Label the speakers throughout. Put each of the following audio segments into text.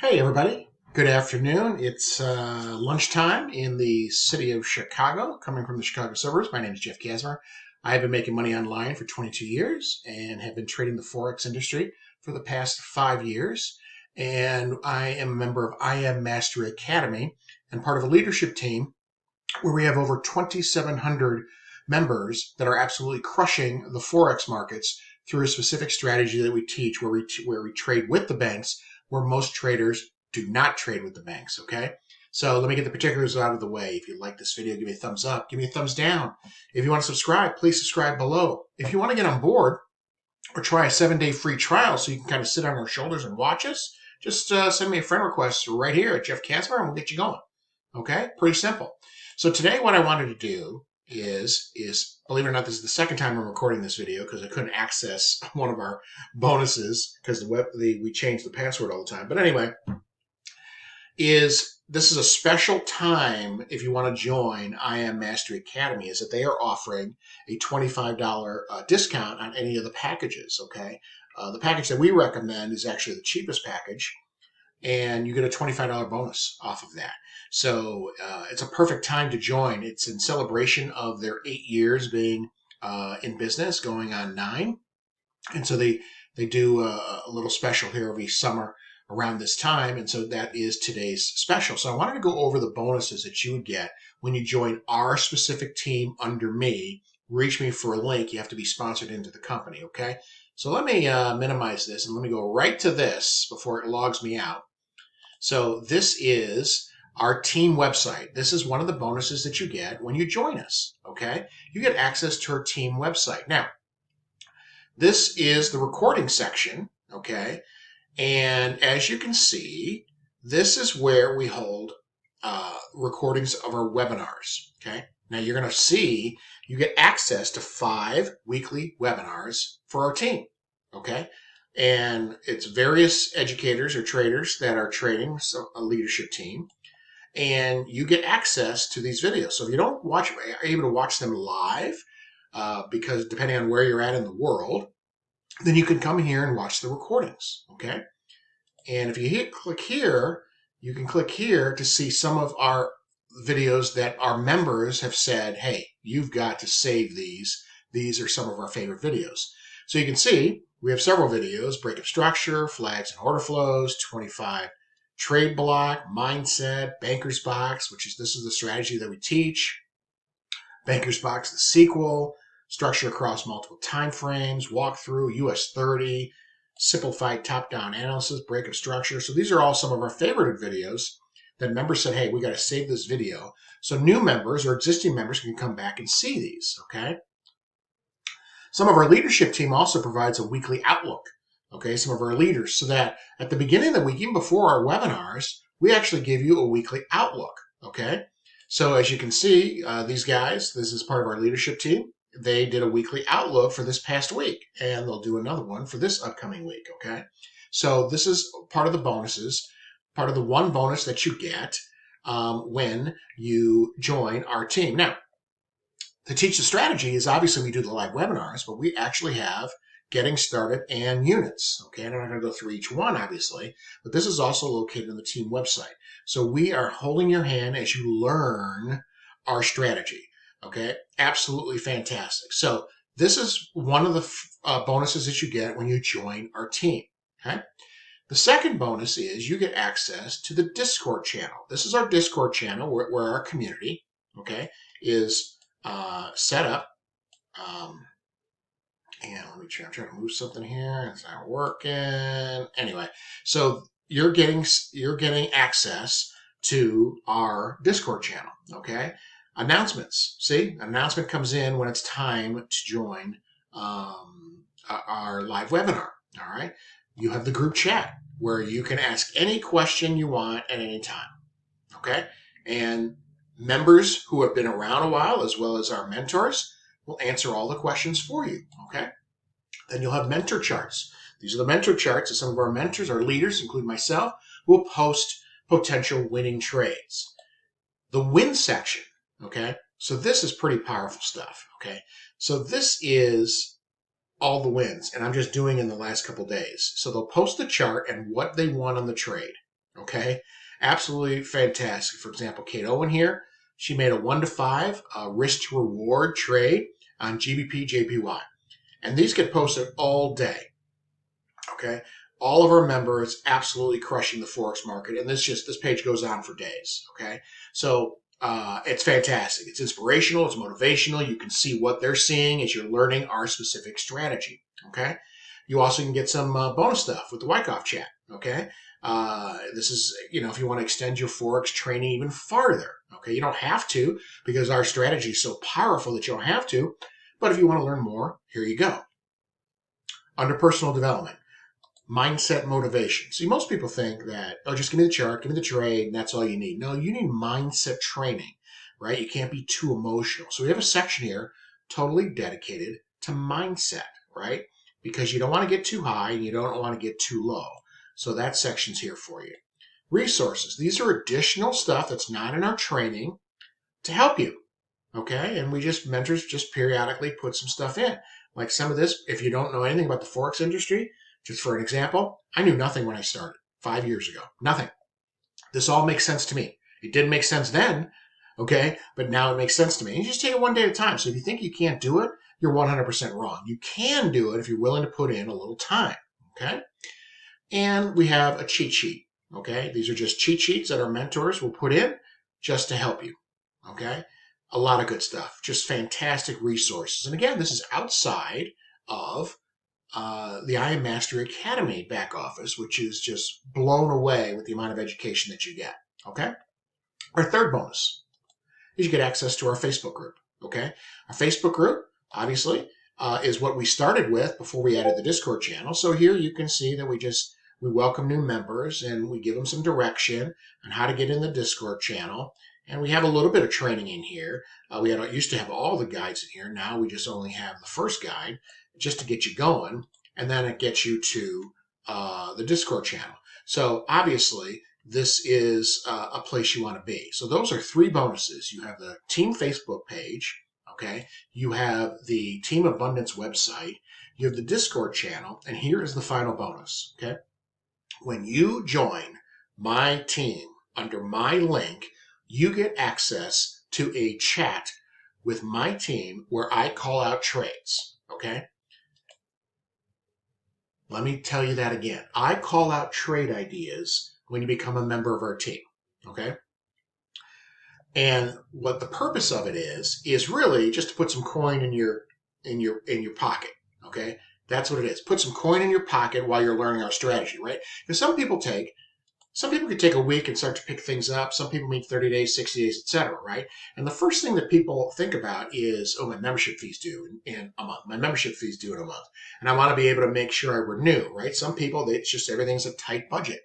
Speaker 1: Hey, everybody. Good afternoon. It's lunchtime in the city of Chicago, coming from the Chicago suburbs. My name is Jeff Kasmer. I have been making money online for 22 years and have been trading the forex industry for the past 5 years. And I am a member of I Am Mastery Academy and part of a leadership team where we have over 2,700 members that are absolutely crushing the forex markets through a specific strategy that we teach, where we trade with the banks, where most traders do not trade with the banks. Okay, so let me get the particulars out of the way. If you like this video, give me a thumbs up, give me a thumbs down. If you want to subscribe, please subscribe below. If you want to get on board or try a 7-day free trial so you can kind of sit on our shoulders and watch us, just send me a friend request right here at Jeff Kasmer and we'll get you going. Okay, pretty simple. So today what I wanted to do is believe it or not, this is the second time I'm recording this video because I couldn't access one of our bonuses because we change the password all the time. But anyway, this is a special time if you want to join I Am Mastery Academy, is that they are offering a $25 discount on any of the packages. Okay, the package that we recommend is actually the cheapest package, and you get a $25 bonus off of that. So it's a perfect time to join. It's in celebration of their 8 years being in business, going on 9. And so they do a little special here every summer around this time. And so that is today's special. So I wanted to go over the bonuses that you would get when you join our specific team under me. Reach me for a link. You have to be sponsored into the company, okay? So let me minimize this and let me go right to this before it logs me out. So this is our team website. This is one of the bonuses that you get when you join us, okay? You get access to our team website. Now, this is the recording section, okay? And as you can see, this is where we hold recordings of our webinars, okay? Now you're going to see you get access to 5 weekly webinars for our team, okay? And it's various educators or traders that are trading, so a leadership team, and you get access to these videos. So if you don't are able to watch them live, because depending on where you're at in the world, then you can come here and watch the recordings, okay? And if you click here, you can click here to see some of our videos that our members have said, hey, you've got to save these. These are some of our favorite videos. So you can see we have several videos: breakup structure, flags and order flows, 25 trade block, mindset, banker's box, this is the strategy that we teach, banker's box, the sequel, structure across multiple time frames, walkthrough, US 30, simplified top-down analysis, breakup structure. So these are all some of our favorite videos that members said, hey, we got to save this video. So new members or existing members can come back and see these, okay? Some of our leadership team also provides a weekly outlook, okay? Some of our leaders, so that at the beginning of the week, even before our webinars, we actually give you a weekly outlook, okay? So as you can see, these guys, this is part of our leadership team. They did a weekly outlook for this past week, and they'll do another one for this upcoming week, okay? So this is part of the bonuses, part of the one bonus that you get when you join our team. Now, to teach the strategy is obviously we do the live webinars, but we actually have getting started and units, okay? And I'm not going to go through each one, obviously, but this is also located on the team website. So we are holding your hand as you learn our strategy, okay? Absolutely fantastic. So this is one of the bonuses that you get when you join our team, okay? The second bonus is you get access to the Discord channel. This is our Discord channel where our community, okay, is set up. And let me try. I'm trying to move something here. It's not working. Anyway, so you're getting access to our Discord channel. Okay. Announcements. See, an announcement comes in when it's time to join our live webinar. All right. You have the group chat where you can ask any question you want at any time. Okay. And members who have been around a while, as well as our mentors, will answer all the questions for you, okay? Then you'll have mentor charts. These are the mentor charts that some of our mentors, our leaders, including myself, will post potential winning trades. The win section, okay? So this is pretty powerful stuff, okay? So this is all the wins, and I'm just doing in the last couple days. So they'll post the chart and what they won on the trade, Okay, absolutely fantastic. For example, Kate Owen here, she made a 1 to 5 risk to reward trade on GBP JPY, and these get posted all day. Okay, all of our members absolutely crushing the forex market, and this page goes on for days. Okay, so it's fantastic. It's inspirational. It's motivational. You can see what they're seeing as you're learning our specific strategy. Okay, you also can get some bonus stuff with the Wyckoff chat. Okay, this is, if you want to extend your forex training even farther. Okay, you don't have to, because our strategy is so powerful that you don't have to. But if you want to learn more, here you go. Under personal development, mindset motivation. See, most people think that, oh, just give me the chart, give me the trade, and that's all you need. No, you need mindset training, right? You can't be too emotional. So we have a section here totally dedicated to mindset, right? Because you don't want to get too high and you don't want to get too low. So that section's here for you. Resources. These are additional stuff that's not in our training to help you, okay? And mentors just periodically put some stuff in. Like some of this, if you don't know anything about the forex industry, just for an example, I knew nothing when I started 5 years ago. Nothing. This all makes sense to me. It didn't make sense then, okay? But now it makes sense to me. And you just take it one day at a time. So if you think you can't do it, you're 100% wrong. You can do it if you're willing to put in a little time, okay? And we have a cheat sheet, okay? These are just cheat sheets that our mentors will put in just to help you, okay? A lot of good stuff. Just fantastic resources. And again, this is outside of the I Am Mastery Academy back office, which is just blown away with the amount of education that you get, okay? Our third bonus is you get access to our Facebook group, okay? Our Facebook group, obviously, is what we started with before we added the Discord channel. So here you can see that we welcome new members and we give them some direction on how to get in the Discord channel. And we have a little bit of training in here. We used to have all the guides in here. Now we just only have the first guide just to get you going. And then it gets you to the Discord channel. So obviously, this is a place you want to be. So those are 3 bonuses. You have the Team Facebook page, okay? You have the Team Abundance website. You have the Discord channel. And here is the final bonus, okay? When you join my team under my link, you get access to a chat with my team where I call out trades, okay? Let me tell you that again. I call out trade ideas when you become a member of our team, okay? And what the purpose of it is really just to put some coin in your pocket, okay? That's what it is. Put some coin in your pocket while you're learning our strategy, right? Because some people could take a week and start to pick things up. Some people need 30 days, 60 days, etc., right? And the first thing that people think about is, oh, my membership fee's due in a month. My membership fee's due in a month. And I want to be able to make sure I renew, right? Some people, it's just everything's a tight budget.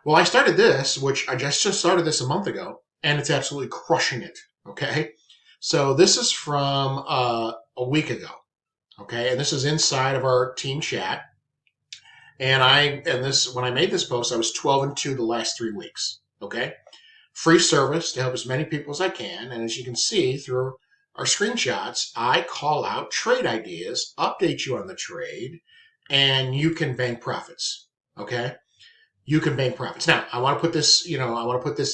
Speaker 1: Well, I started this, which I just started this a month ago, and it's absolutely crushing it, okay? So this is from a week ago, okay? And this is inside of our team chat. And when I made this post, I was 12-2 the last 3 weeks. Okay, free service to help as many people as I can. And as you can see through our screenshots, I call out trade ideas, update you on the trade, and you can bank profits. Okay, you can bank profits. Now, I want to put this,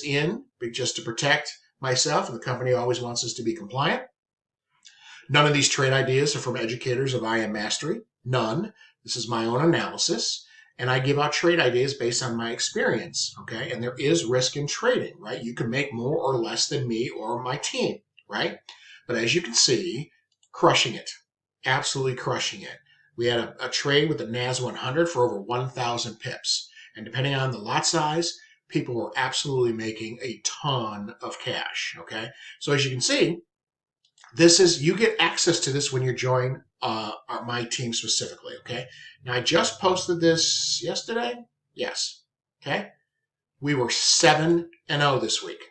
Speaker 1: in just to protect myself, and the company always wants us to be compliant. None of these trade ideas are from educators of I Am Mastery. None. This is my own analysis, and I give out trade ideas based on my experience, okay? And there is risk in trading, right? You can make more or less than me or my team, right? But as you can see, crushing it, absolutely crushing it. We had a trade with the NAS 100 for over 1,000 pips, and depending on the lot size, people were absolutely making a ton of cash, okay? So as you can see, you get access to this when you join my team specifically, okay? Now, I just posted this yesterday. Yes, okay? We were 7-0 this week.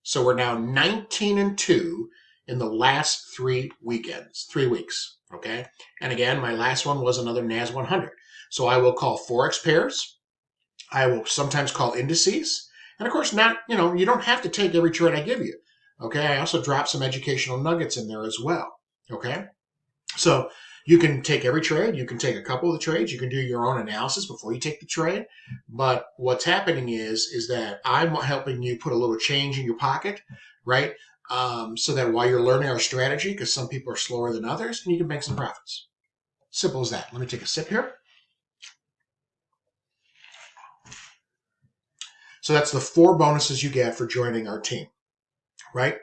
Speaker 1: So we're now 19-2 in the last 3 weeks, okay? And again, my last one was another NAS 100. So I will call forex pairs. I will sometimes call indices. And of course, you don't have to take every trade I give you. Okay, I also drop some educational nuggets in there as well. Okay, so You can take every trade. You can take a couple of the trades. You can do your own analysis before you take the trade. But what's happening is that I'm helping you put a little change in your pocket, right? So that while you're learning our strategy, because some people are slower than others, and you can make some profits. Simple as that. Let me take a sip here. So that's the 4 bonuses you get for joining our team, right?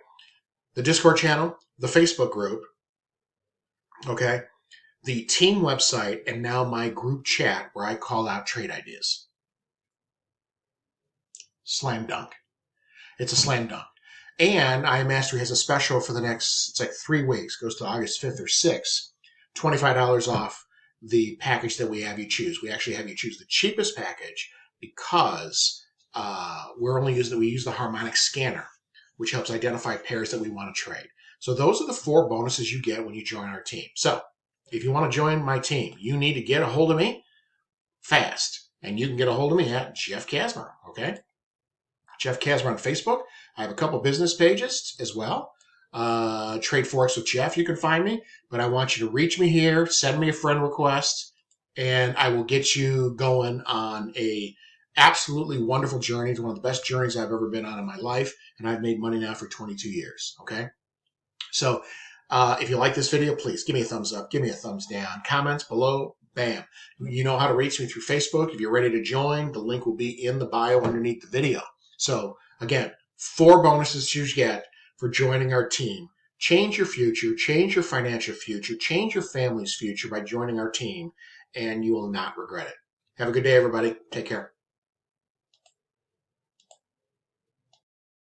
Speaker 1: The Discord channel, the Facebook group, okay? The team website, and now my group chat where I call out trade ideas. Slam dunk. It's a slam dunk. And I Am Mastery has a special for the next, it's like 3 weeks, goes to August 5th or 6th, $25 off the package that we have you choose. We actually have you choose the cheapest package because we use the harmonic scanner, which helps identify pairs that we want to trade. So those are the 4 bonuses you get when you join our team. So if you want to join my team, you need to get a hold of me fast. And you can get a hold of me at Jeff Kasmer, okay? Jeff Kasmer on Facebook. I have a couple business pages as well. Trade Forex with Jeff, you can find me. But I want you to reach me here, send me a friend request, and I will get you going on a absolutely wonderful journey. It's one of the best journeys I've ever been on in my life, and I've made money now for 22 years, okay? So if you like this video, please give me a thumbs up, give me a thumbs down. Comments below, bam. You know how to reach me through Facebook. If you're ready to join, the link will be in the bio underneath the video. So again, 4 bonuses you get for joining our team. Change your future, change your financial future, change your family's future by joining our team, and you will not regret it. Have a good day, everybody. Take care.